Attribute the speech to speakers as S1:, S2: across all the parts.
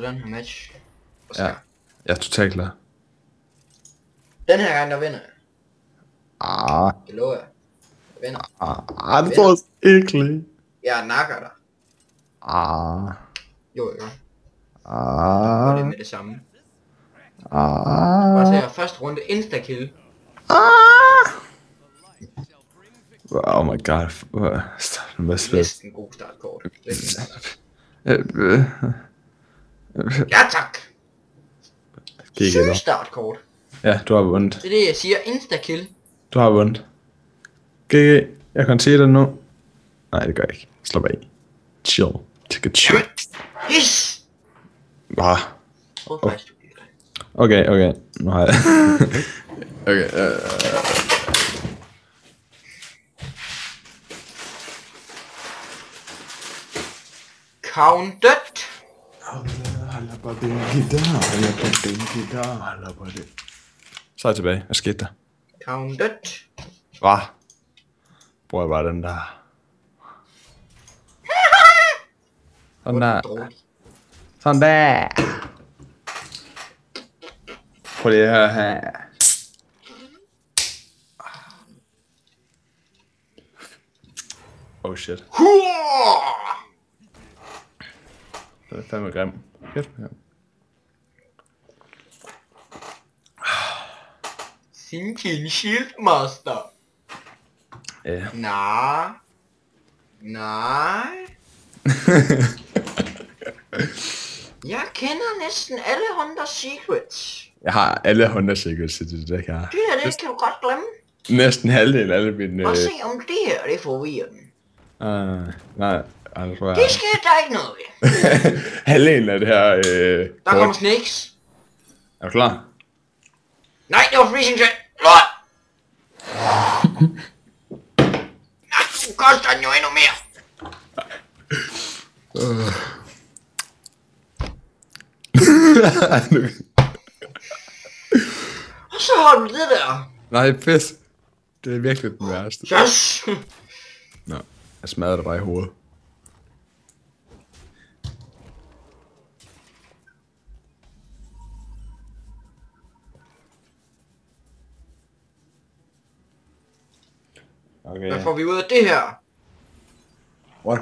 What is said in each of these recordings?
S1: til den her match.
S2: Ja, jeg er totalt klar.
S1: Den her gang, der vinder jeg.
S2: Ah,
S1: Det lover jeg. Jeg vinder.
S2: det er så ægligt.
S1: Jeg nakker dig.
S2: Ah,
S1: Jo, jeg gør. Og det
S2: ah,
S1: med det samme.
S2: ah,
S1: Bare se her. Første runde, insta-kill.
S2: ah. Oh my god. Stop, hvad svært.
S1: Næsten god startkort. Ja, tak. Syg startkort.
S2: Ja, du har vundet.
S1: Det er det, jeg siger. Insta-kill.
S2: Du har vundet. GG, jeg kan se dig nu. Nej, det gør jeg ikke. Slap af. Chill. Take a chill.
S1: His!
S2: Bare. Okay. Nu har jeg. Okay.
S1: Counted.
S2: Så er jeg tilbage. Hvad skete der?
S1: Counted.
S2: Hvad? Bruger jeg bare den der. Sådan der. Sådan der. Prøv lige at høre her. Oh shit. Det er fandme grim. Fedt. Ja.
S1: Sinkin Shieldmaster.
S2: Ja.
S1: Nej. Jeg kender næsten alle Honda Secrets.
S2: Jeg har alle Honda Secrets i det der her.
S1: Det her, det kan du godt glemme.
S2: Næsten halvdelen af alle mine...
S1: Og se om det her, det forvirrer den.
S2: Nej, jeg tror jeg...
S1: Det sker der ikke noget ved.
S2: Halvdelen af det her...
S1: Der kommer snakes.
S2: Er du klar?
S1: Nej, det var freezing shit. Lort! Nej, nu koster den jo endnu mere. Og så har du det der.
S2: Nej, pis. Det er virkelig den værste.
S1: Yes!
S2: Nå, jeg smadrer dig bare i hovedet. Okay.
S1: Hvad får vi ud af det her?
S2: What?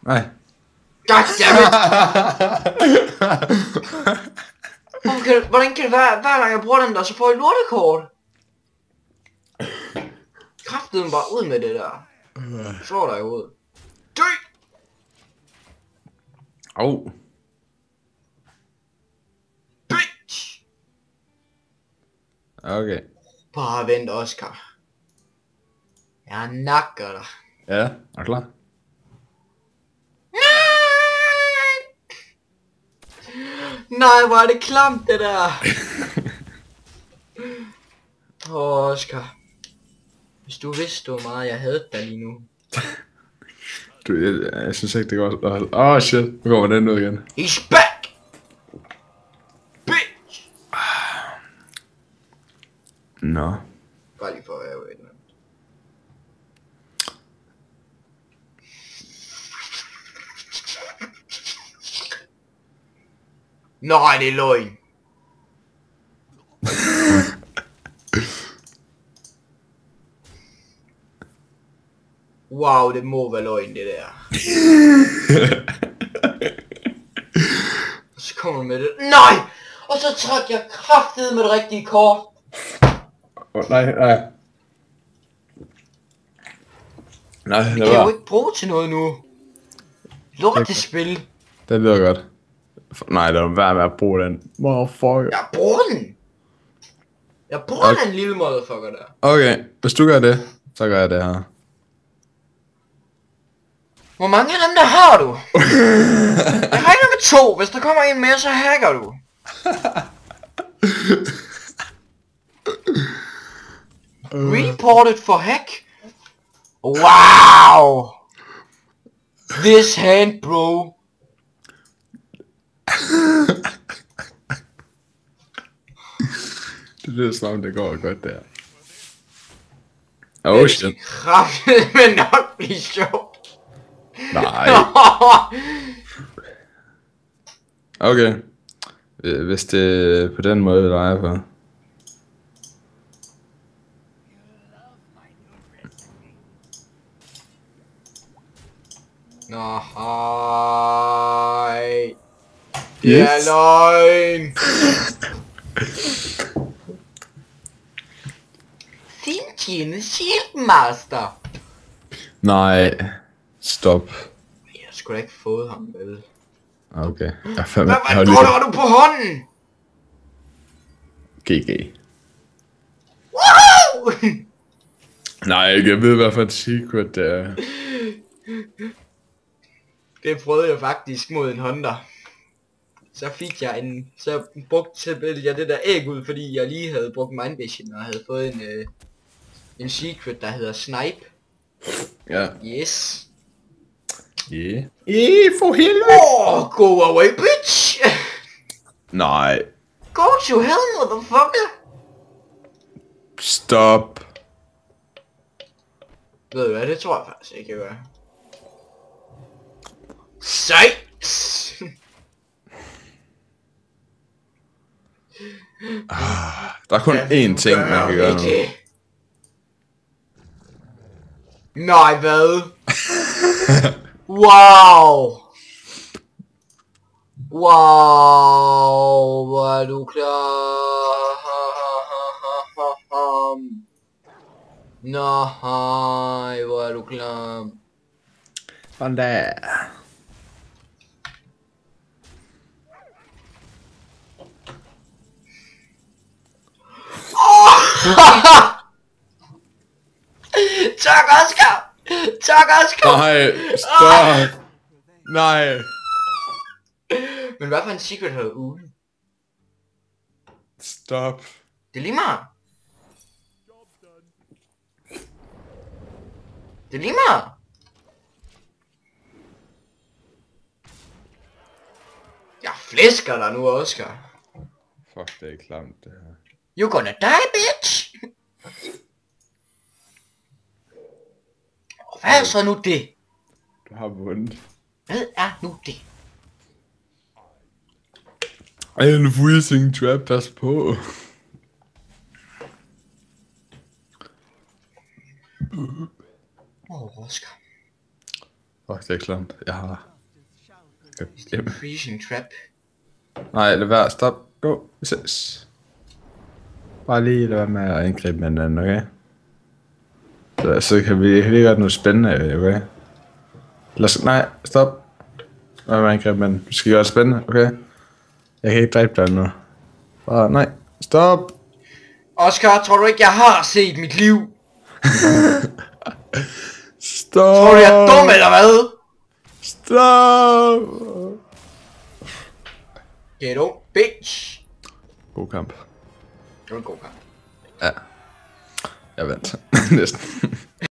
S2: Nej.
S1: Goddammit! Hvordan kan det være, hver gang jeg bruger den der, så får jeg lortekort? Kraftedeme bare ud med det der. Slår dig ud. Dø!
S2: Au.
S1: Bitch!
S2: Okay.
S1: Bare vent, Oscar. Jeg nakker dig.
S2: Ja, er du klar?
S1: Nej, hvor er det klamt det der. Oscar. Hvis du vidste, hvor meget jeg havde dig lige nu.
S2: Jeg synes ikke, det går... shit. Nu kommer den ud igen.
S1: He's back! Bitch!
S2: Nå.
S1: Bare lige for at være ved den. Nej, det er løgn. Wow, det må være løgn, det der. Og så kommer du med det. Nej! Og så trak jeg kraftedet med det rigtige kort.
S2: Nej. Nej,
S1: Vi
S2: det
S1: kan
S2: var...
S1: jo ikke bruge til noget nu. Lortespil.
S2: Det lyder godt. Nej, lad mig være med at bruge den. Motherfucker.
S1: Jeg bruger den. Jeg bruger den lille motherfucker der.
S2: Okay, hvis du gør det, så gør jeg det her.
S1: Hvor mange af dem der har du? Jeg regner med 2. Hvis der kommer en mere, så hacker du. Reported for hack. Wow. This hand, bro.
S2: Det lyder som om det går godt der. Oh shit.
S1: Kraftigt, men nok blive sjovt.
S2: Nej. Okay. Hvis det er på den måde, der er for.
S1: Nå, hej. Det
S2: Yes.
S1: er løgn. Sin Shieldmaster.
S2: Nej. Stop.
S1: Jeg har sgu da ikke fået ham, vel?
S2: Okay.
S1: Hvad var du på hånden?
S2: GG.
S1: Wow!
S2: Nej, jeg ved hvad for et secret det er.
S1: Det prøvede jeg faktisk mod en hunter. Så fik jeg en... Så brugte jeg det der æg ud, fordi jeg lige havde brugt mindvision og havde fået en secret, der hedder snipe.
S2: Ja.
S1: Yes.
S2: Yeah. For helvede.
S1: Go away, bitch!
S2: Nej.
S1: Go to hell, motherfucker!
S2: Stop.
S1: Ved du hvad, det tror jeg faktisk ikke, jeg gør. Sejt!
S2: Der er kun én ting, man kan gøre nu.
S1: Nej, hvad? Wow! Wow, hvor er du klar? Nej, hvor er du klar?
S2: Sådan der.
S1: Tak, Oscar! Tak, Oscar!
S2: Nej, stop. Nej.
S1: Men hvad for en secret havde Ule?
S2: Stop.
S1: Det er lige meget. Det er lige meget. Jeg flæsker dig nu, Oscar.
S2: Fuck, det er klamt det her.
S1: You gonna die, bitch! Og hvad er så nu det?
S2: Du har vundet.
S1: Hvad er nu det?
S2: En freezing trap, pas på.
S1: Oscar.
S2: Fuck, det er klamt. Jeg har...
S1: Det er en freezing trap.
S2: Nej, lad være. Stop. Go. Vi ses. Bare lige lad være med at angribe med hinanden, okay? Så kan vi gøre noget spændende, okay? Nej, stop. Lad være med at angribe med hinanden. Vi skal gøre det spændende, okay? Jeg kan ikke dræbe dig nu. Bare, nej. Stop.
S1: Oscar, tror du ikke, jeg har set mit liv?
S2: Stop.
S1: Tror du, jeg er dum eller hvad?
S2: Stop.
S1: Ghetto, bitch.
S2: God kamp.
S1: Det var en god kamp.
S2: Ja. Jeg vandt. Næsten.